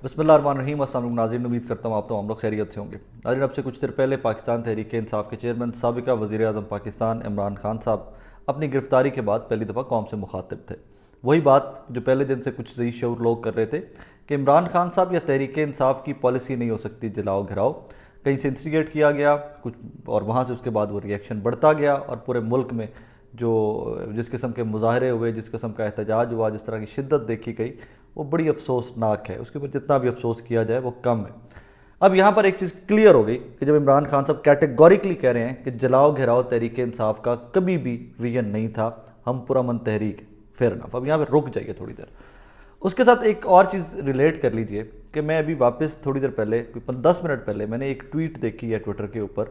بسم اللہ الرحمن الرحیم۔ السلام علیکم ناظرین، امید کرتا ہوں آپ تو ہم لوگ خیریت سے ہوں گے۔ ناظرین، اب سے کچھ دیر پہلے پاکستان تحریک انصاف کے چیئرمین سابقہ وزیر اعظم پاکستان عمران خان صاحب اپنی گرفتاری کے بعد پہلی دفعہ قوم سے مخاطب تھے۔ وہی بات جو پہلے دن سے کچھ ذی شعور لوگ کر رہے تھے کہ عمران خان صاحب یا تحریک انصاف کی پالیسی نہیں ہو سکتی جلاؤ گھراؤ، کہیں سے انسٹیگیٹ کیا گیا کچھ اور وہاں سے اس کے بعد وہ ری ایکشن بڑھتا گیا اور پورے ملک میں جو جس قسم کے مظاہرے ہوئے، جس قسم کا احتجاج ہوا، جس طرح کی شدت دیکھی گئی، وہ بڑی افسوسناک ہے۔ اس کے اوپر جتنا بھی افسوس کیا جائے وہ کم ہے۔ اب یہاں پر ایک چیز کلیئر ہو گئی کہ جب عمران خان صاحب کیٹیگوریکلی کہہ رہے ہیں کہ جلاؤ گھراؤ تحریک انصاف کا کبھی بھی ویژن نہیں تھا، ہم پرامن تحریک، فیئر انف۔ اب یہاں پہ رک جائیے تھوڑی دیر، اس کے ساتھ ایک اور چیز ریلیٹ کر لیجئے کہ میں ابھی واپس تھوڑی دیر پہلے 10 منٹ پہلے میں نے ایک ٹویٹ دیکھی ہے ٹویٹر کے اوپر۔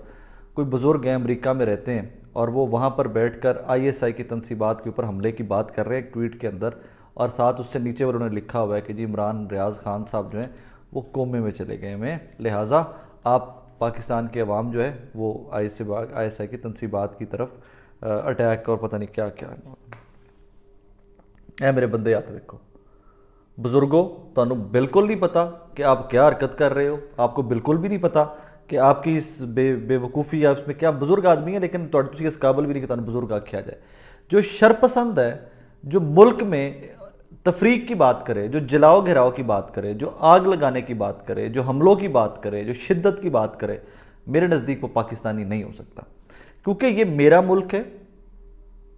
کوئی بزرگ ہیں، امریکہ میں رہتے ہیں، اور وہ وہاں پر بیٹھ کر آئی ایس آئی کی تنصیبات کے اوپر حملے کی بات کر رہے ہیں ایک ٹویٹ کے اندر، اور ساتھ اس سے نیچے انہوں نے لکھا ہوا ہے کہ جی عمران ریاض خان صاحب جو ہیں وہ کومے میں چلے گئے ہیں، لہٰذا آپ پاکستان کے عوام جو ہے وہ آئی ایس آئی کی تنصیبات کی طرف اٹیک اور پتہ نہیں کیا کیا۔ اے میرے بندے یاد رکھو، بزرگوں تانوں بالکل نہیں پتا کہ آپ کیا حرکت کر رہے ہو، آپ کو بالکل بھی نہیں پتا کہ آپ کی اس بے وقوفی یا اس میں کیا بزرگ آدمی ہے، لیکن تسی اس قابل بھی نہیں کہ تانوں بزرگ آکھیا جائے۔ جو شرپسند ہے، جو ملک میں تفریق کی بات کرے، جو جلاؤ گھراؤ کی بات کرے، جو آگ لگانے کی بات کرے، جو حملوں کی بات کرے، جو شدت کی بات کرے، میرے نزدیک وہ پاکستانی نہیں ہو سکتا، کیونکہ یہ میرا ملک ہے،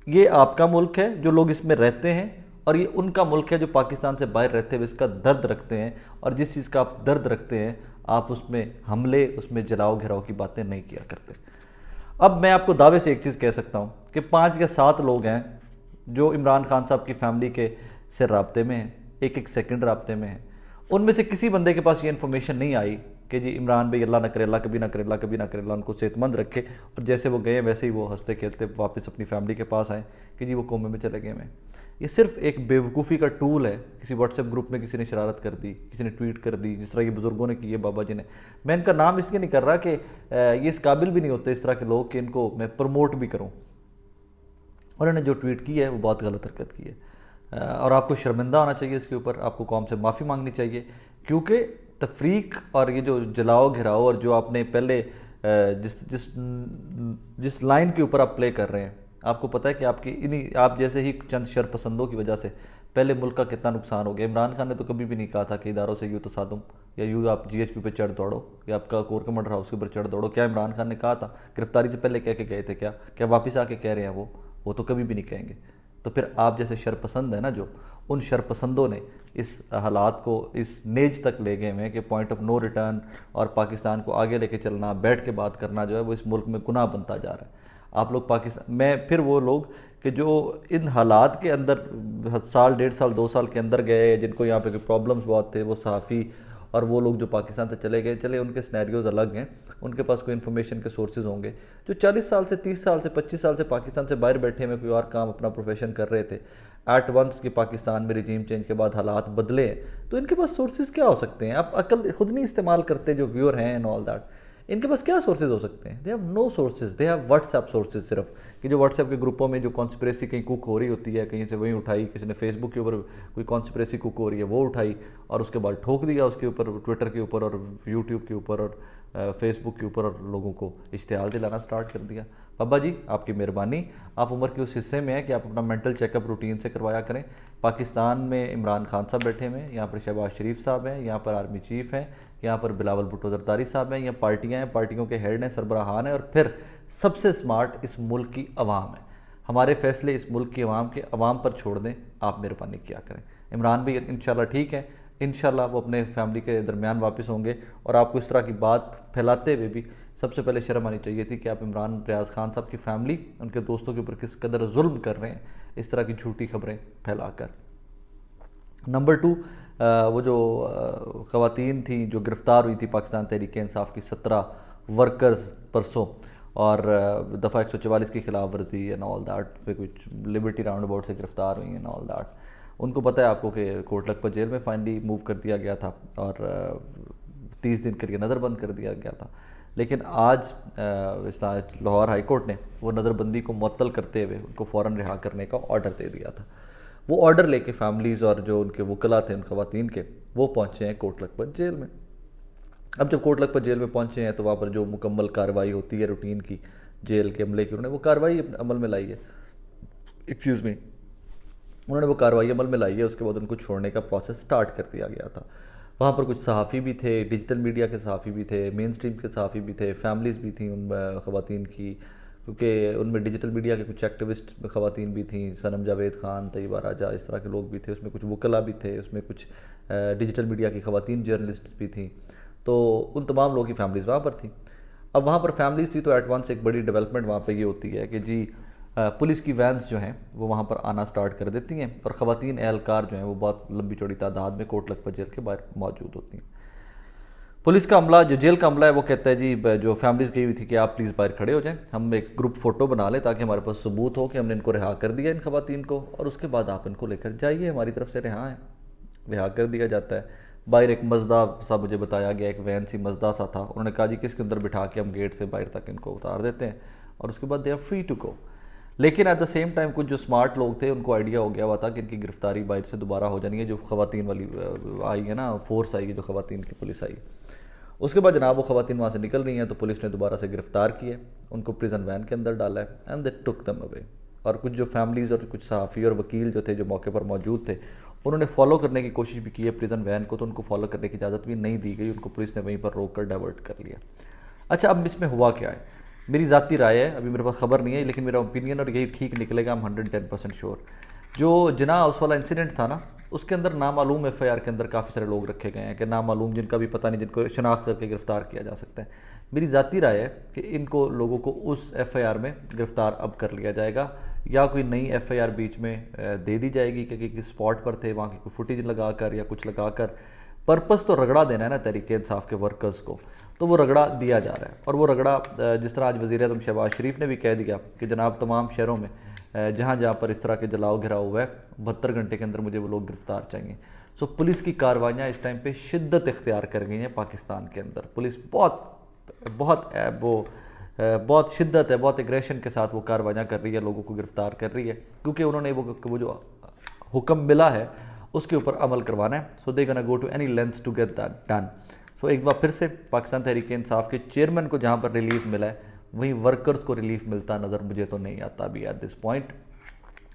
یہ آپ کا ملک ہے جو لوگ اس میں رہتے ہیں، اور یہ ان کا ملک ہے جو پاکستان سے باہر رہتے ہوئے اس کا درد رکھتے ہیں، اور جس چیز کا آپ درد رکھتے ہیں آپ اس میں حملے، اس میں جلاؤ گھراؤ کی باتیں نہیں کیا کرتے۔ اب میں آپ کو دعوے سے ایک چیز کہہ سکتا ہوں کہ 5 یا 7 لوگ ہیں جو عمران خان صاحب کی فیملی کے سے رابطے میں ہیں، ایک سیکنڈ رابطے میں ہیں۔ ان میں سے کسی بندے کے پاس یہ انفارمیشن نہیں آئی کہ جی عمران بھائی اللہ نہ کرے، اللہ کبھی نہ کرے، اللہ کبھی نہ کرے، اللہ ان کو صحت مند رکھے، اور جیسے وہ گئے ویسے ہی وہ ہنستے کھیلتے واپس اپنی فیملی کے پاس آئیں کہ جی وہ کومے میں چلے گئے ہیں۔ یہ صرف ایک بے وقوفی کا ٹول ہے، کسی واٹس ایپ گروپ میں کسی نے شرارت کر دی، کسی نے ٹویٹ کر دی، جس طرح یہ بزرگوں نے کی ہے، بابا جی نے۔ میں ان کا نام اس لیے نہیں کر رہا کہ یہ اس قابل بھی نہیں ہوتے اس طرح کے لوگ کہ ان کو میں پروموٹ بھی کروں۔ انہوں نے جو ٹویٹ کی ہے وہ بہت غلط حرکت کی ہے، اور آپ کو شرمندہ ہونا چاہیے اس کے اوپر، آپ کو قوم سے معافی مانگنی چاہیے، کیونکہ تفریق اور یہ جو جلاؤ گھراؤ اور جو آپ نے پہلے جس لائن کے اوپر آپ پلے کر رہے ہیں، آپ کو پتہ ہے کہ آپ جیسے ہی چند شرپسندوں کی وجہ سے پہلے ملک کا کتنا نقصان ہو گیا۔ عمران خان نے تو کبھی بھی نہیں کہا تھا کہ اداروں سے یوں تصادم یا یوں آپ جی ایچ کیو پہ چڑھ دوڑو یا آپ کا کور کمانڈر ہاؤس کے اوپر چڑھ دوڑو۔ کیا عمران خان نے کہا تھا؟ گرفتاری سے پہلے کہہ کے گئے تھے کیا واپس آ کے کہہ رہے ہیں؟ وہ تو کبھی بھی نہیں کہیں گے۔ تو پھر آپ جیسے شرپسند ہیں نا، جو ان شرپسندوں نے اس حالات کو اس نیج تک لے گئے ہیں کہ پوائنٹ آف نو ریٹرن، اور پاکستان کو آگے لے کے چلنا، بیٹھ کے بات کرنا جو ہے وہ اس ملک میں گناہ بنتا جا رہا ہے۔ آپ لوگ میں پھر وہ لوگ کہ جو ان حالات کے اندر سال 1.5 سال 2 سال کے اندر گئے، جن کو یہاں پہ پرابلمز بہت تھے، وہ صحافی اور وہ لوگ جو پاکستان سے چلے گئے، چلے ان کے سینیریوز الگ ہیں، ان کے پاس کوئی انفارمیشن کے سورسز ہوں گے۔ جو 40 سال سے 30 سال سے 25 سال سے پاکستان سے باہر بیٹھے میں کوئی اور کام اپنا پروفیشن کر رہے تھے، ایٹ ونس کہ پاکستان میں رجیم چینج کے بعد حالات بدلے ہیں، تو ان کے پاس سورسز کیا ہو سکتے ہیں؟ آپ عقل خود نہیں استعمال کرتے جو ویور ہیں اینڈ آل دیٹ، ان کے پاس کیا سورسز ہو سکتے ہیں؟ They have no sources, they have what's app sources, صرف کہ جو واٹس ایپ کے گروپوں میں جو کانسپریسی کہیں کوک ہو رہی ہوتی ہے، کہیں سے وہیں اٹھائی، کسی نے فیس بک کے اوپر کوئی کانسپریسی کوک ہو رہی ہے وہ اٹھائی اور اس کے بعد ٹھوک دیا اس کے اوپر، ٹویٹر کے اوپر اور یوٹیوب کے اوپر اور فیس بک کے اوپر، اور لوگوں کو اشتعال دلانا سٹارٹ کر دیا۔ بابا جی آپ کی مہربانی، آپ عمر کے اس حصے میں ہیں کہ آپ اپنا مینٹل چیک اپ روٹین سے کروایا کریں۔ پاکستان میں عمران خان صاحب بیٹھے ہوئے ہیں، یہاں پر شہباز شریف صاحب ہیں، یہاں پر آرمی چیف ہیں، یہاں پر بلاول بھٹو زرداری صاحب ہیں، یہ پارٹیاں ہیں، پارٹیوں کے ہیڈ ہیں، سربراہان ہیں، اور پھر سب سے سمارٹ اس ملک کی عوام ہے۔ ہمارے فیصلے اس ملک کی عوام کے عوام پر چھوڑ دیں، آپ مہربانی کیا کریں۔ عمران بھی انشاءاللہ ٹھیک ہے، انشاءاللہ وہ اپنے فیملی کے درمیان واپس ہوں گے، اور آپ کو اس طرح کی بات پھیلاتے ہوئے بھی سب سے پہلے شرم آنی چاہیے تھی کہ آپ عمران ریاض خان صاحب کی فیملی، ان کے دوستوں کے اوپر کس قدر ظلم کر رہے ہیں اس طرح کی جھوٹی خبریں پھیلا کر۔ نمبر 2، وہ جو خواتین تھیں جو گرفتار ہوئی تھی پاکستان تحریک انصاف کی 17 ورکرز پرسوں، اور دفعہ 144 کی خلاف ورزی اینڈ آل دیٹ، پھر کچھ لبرٹی راؤنڈ اباؤٹ سے گرفتار ہوئی اینڈ آل دیٹ۔ ان کو پتہ ہے آپ کو کہ کوٹ لکھپت جیل میں فائنلی موو کر دیا گیا تھا اور 30 دن کے لیے نظر بند کر دیا گیا تھا، لیکن آج لاہور ہائی کورٹ نے وہ نظر بندی کو معطل کرتے ہوئے ان کو فوراً رہا کرنے کا آرڈر دے دیا تھا۔ وہ آرڈر لے کے فیملیز اور جو ان کے وکلاء تھے ان خواتین کے، وہ پہنچے ہیں کوٹ لکھپت جیل میں۔ اب جب کوٹ لکھپت جیل میں پہنچے ہیں تو وہاں پر جو مکمل کارروائی ہوتی ہے روٹین کی جیل کے عملے کی، انہوں نے وہ کارروائی عمل میں لائی ہے، انہوں نے وہ کارروائی عمل میں لائی ہے۔ اس کے بعد ان کو چھوڑنے کا پروسیس سٹارٹ کر دیا گیا تھا۔ وہاں پر کچھ صحافی بھی تھے، ڈیجیٹل میڈیا کے صحافی بھی تھے، مین سٹریم کے صحافی بھی تھے، فیملیز بھی تھیں ان خواتین کی، کیونکہ ان میں ڈیجیٹل میڈیا کے کچھ ایکٹیوسٹ خواتین بھی تھیں، صنم جاوید خان، طیبہ راجہ، اس طرح کے لوگ بھی تھے، اس میں کچھ وکلا بھی تھے، اس میں کچھ ڈیجیٹل میڈیا کی خواتین جرنلسٹ بھی تھیں، تو ان تمام لوگوں کی فیملیز وہاں پر تھیں۔ اب وہاں پر فیملیز تھی تو ایٹ وانس ایک بڑی ڈیولپمنٹ وہاں پہ یہ ہوتی ہے کہ جی پولیس کی وینز جو ہیں وہ وہاں پر آنا سٹارٹ کر دیتی ہیں، اور خواتین اہلکار جو ہیں وہ بہت لمبی چوڑی تعداد میں کوٹ لکھپت جیل کے باہر موجود ہوتی ہیں۔ پولیس کا عملہ، جو جیل کا عملہ ہے، وہ کہتا ہے جی جو فیملیز گئی ہوئی تھی کہ آپ پلیز باہر کھڑے ہو جائیں، ہم ایک گروپ فوٹو بنا لیں تاکہ ہمارے پاس ثبوت ہو کہ ہم نے ان کو رہا کر دیا، ان خواتین کو، اور اس کے بعد آپ ان کو لے کر جائیے، ہماری طرف سے رہا کر دیا جاتا ہے۔ باہر ایک مزدہ سا مجھے بتایا گیا، ایک وین سی مزدہ سا تھا، انہوں نے کہا جی کس کے اندر بٹھا کے ہم گیٹ سے باہر تک ان کو اتار دیتے ہیں، اور اس کے بعد they are free to go. لیکن ایٹ دا سیم ٹائم کچھ جو سمارٹ لوگ تھے ان کو آئیڈیا ہو گیا ہوا تھا کہ ان کی گرفتاری باہر سے دوبارہ ہو جانی ہے، جو خواتین والی آئی ہے نا، فورس آئی ہے جو خواتین کی پولیس آئی۔ اس کے بعد جناب وہ خواتین وہاں سے نکل رہی ہیں تو پولیس نے دوبارہ سے گرفتار کیا ہے، ان کو پریزن وین کے اندر ڈالا ہے، اینڈ دے ٹک دم اوے۔ اور کچھ جو فیملیز اور کچھ صحافی اور وکیل جو تھے جو موقع پر موجود تھے، انہوں نے فالو کرنے کی کوشش بھی کی ہے پریزن وین کو، تو ان کو فالو کرنے کی اجازت بھی نہیں دی گئی، ان کو پولیس نے وہیں پر روک کر ڈائیورٹ کر لیا۔ اچھا، اب اس میں ہوا کیا ہے؟ میری ذاتی رائے ہے، ابھی میرے پاس خبر نہیں ہے، لیکن میرا اوپینین اور یہی ٹھیک نکلے گا، ہم 110% شور۔ جو جناح اس والا انسیڈنٹ تھا نا، اس کے اندر نامعلوم ایف آئی آر کے اندر کافی سارے لوگ رکھے گئے ہیں کہ نامعلوم، جن کا بھی پتہ نہیں، جن کو شناخت کر کے گرفتار کیا جا سکتا ہے۔ میری ذاتی رائے ہے کہ ان کو لوگوں کو اس ایف آئی آر میں گرفتار اب کر لیا جائے گا، یا کوئی نئی ایف آئی آر بیچ میں دے دی جائے گی کہ کس اسپاٹ پر تھے، وہاں کی کوئی فوٹیج لگا کر یا کچھ لگا کر۔ پرپس تو رگڑا دینا ہے نا تحریک انصاف کے ورکرز کو، تو وہ رگڑا دیا جا رہا ہے۔ اور وہ رگڑا جس طرح آج وزیر اعظم شہباز شریف نے بھی کہہ دیا کہ جناب تمام شہروں میں جہاں جہاں پر اس طرح کے جلاؤ گھراؤ ہوا ہے، 72 گھنٹے کے اندر مجھے وہ لوگ گرفتار چاہیے۔ سو پولیس کی کارروائیاں اس ٹائم پہ شدت اختیار کر گئی ہیں پاکستان کے اندر۔ پولیس بہت شدت ہے، بہت ایگریشن کے ساتھ وہ کارروائیاں کر رہی ہے، لوگوں کو گرفتار کر رہی ہے، کیونکہ انہوں نے وہ جو حکم ملا ہے اس کے اوپر عمل کروانا ہے۔ So they gonna go to any lengths to get that done. So ایک بار پھر سے پاکستان تحریک انصاف کے چیئرمین کو جہاں پر ریلیف ملا ہے، وہیں ورکرز کو ریلیف ملتا نظر مجھے تو نہیں آتا ابھی ایٹ دس پوائنٹ۔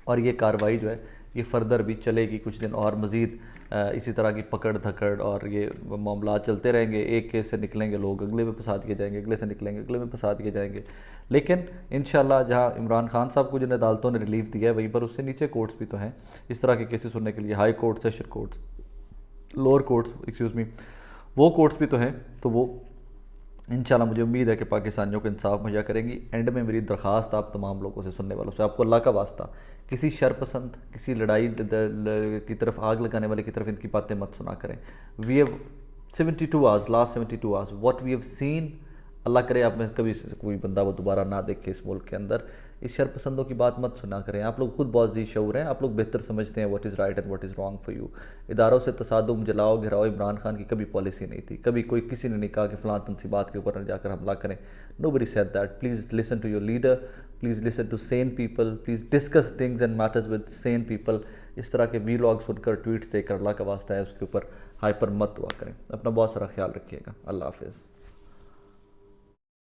اور یہ کارروائی جو ہے یہ فردر بھی چلے گی کچھ دن اور، مزید اسی طرح کی پکڑ دھکڑ اور یہ معاملات چلتے رہیں گے۔ ایک کیس سے نکلیں گے لوگ، اگلے میں پھنسا دیے جائیں گے، اگلے سے نکلیں گے، اگلے میں پھنسا دیے جائیں گے۔ لیکن انشاءاللہ جہاں عمران خان صاحب کو جن عدالتوں نے ریلیف دیا ہے، وہیں پر اس سے نیچے کورٹس بھی تو ہیں اس طرح کے کیسز سننے کے لیے، high court, session courts, lower courts, وہ کورٹس بھی تو ہیں۔ تو وہ انشاءاللہ مجھے امید ہے کہ پاکستانیوں کو انصاف مہیا کریں گی۔ اینڈ میں میری درخواست آپ تمام لوگوں سے، سننے والوں سے، آپ کو اللہ کا واسطہ کسی شر پسند، کسی لڑائی کی طرف، آگ لگانے والے کی طرف ان کی باتیں مت سنا کریں۔ We have 72 hours، last 72 hours what we have seen, اللہ کرے آپ میں کبھی کوئی بندہ وہ دوبارہ نہ دیکھے اس ملک کے اندر۔ اس شر پسندوں کی بات مت سنا کریں، آپ لوگ خود بہت ذی شعور ہیں، آپ لوگ بہتر سمجھتے ہیں what is right and what is wrong for you. اداروں سے تصادم، جلاؤ گھراؤ عمران خان کی کبھی پالیسی نہیں تھی، کبھی کسی نے نہیں کہا کہ فلاں تنصیبات کے اوپر جا کر حملہ کریں۔ Nobody said that. Please listen to your leader, please listen to sane people, please discuss things and matters with sane people۔ اس طرح کے وی لاگ سن کر، ٹویٹس دے کر، اللہ کا واسطہ ہے اس کے اوپر ہائپر مت ہوا کریں۔ اپنا بہت سارا خیال رکھیے گا، اللہ حافظ۔